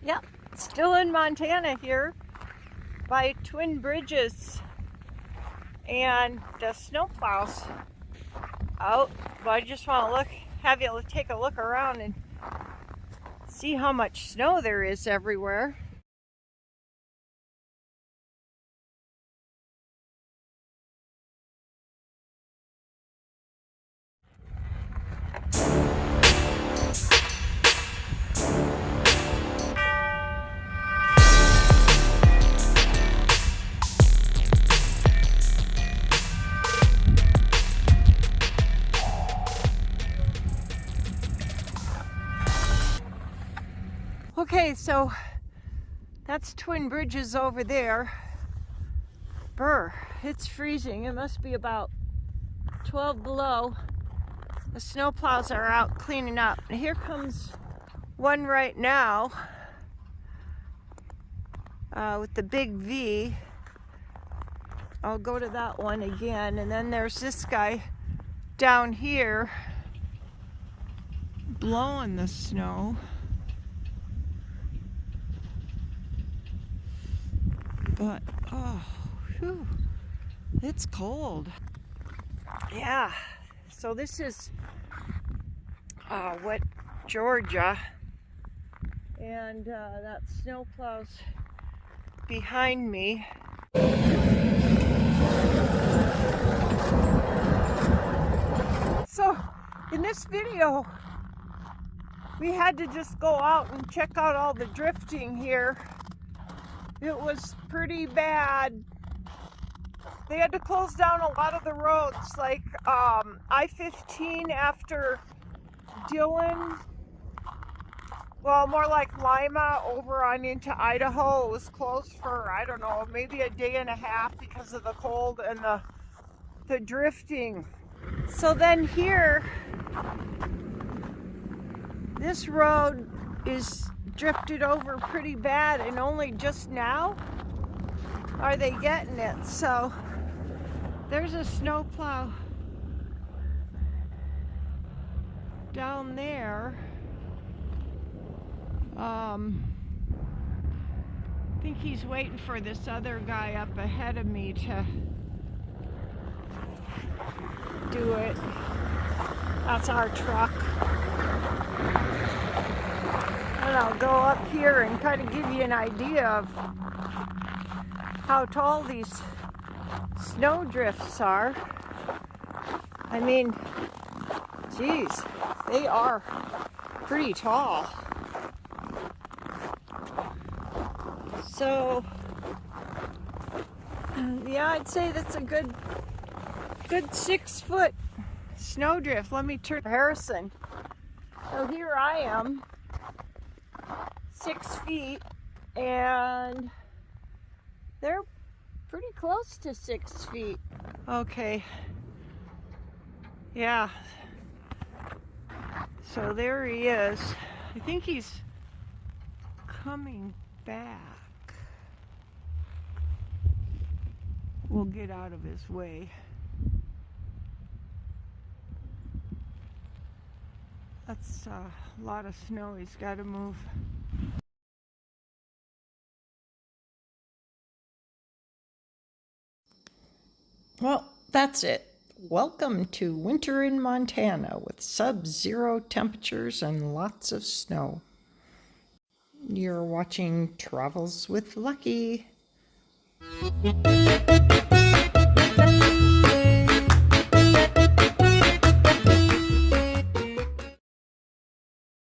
Yep, still in Montana here by Twin Bridges and the snow plows out. But I just want to have you take a look around and see how much snow there is everywhere. Okay, so that's Twin Bridges over there. Brr, it's freezing. It must be about 12 below. The snow plows are out cleaning up. And here comes one right now with the big V. I'll go to that one again. And then there's this guy down here blowing the snow. But, oh, whew, it's cold. Yeah, so this is wet Georgia, and that snowplow's behind me. So, in this video, we had to just go out and check out all the drifting here. It was pretty bad. They had to close down a lot of the roads, like I-15 after Dillon. Well, more like Lima over on into Idaho. It was closed for, I don't know, maybe a day and a half because of the cold and the drifting. So then here, this road is drifted over pretty bad, and only just now are they getting it. So there's a snowplow down there. I think he's waiting for this other guy up ahead of me to do it. That's our truck. And I'll go up here and kind of give you an idea of how tall these snow drifts are. I mean, geez, they are pretty tall. So, yeah, I'd say that's a good 6 foot snow drift. Let me turn comparison. So here I am, 6 feet, and they're pretty close to 6 feet. Okay, yeah, so there he is. I think he's coming back. We'll get out of his way. That's a lot of snow he's got to move. Well, that's it. Welcome to winter in Montana with sub-zero temperatures and lots of snow. You're watching Travels with Lucky.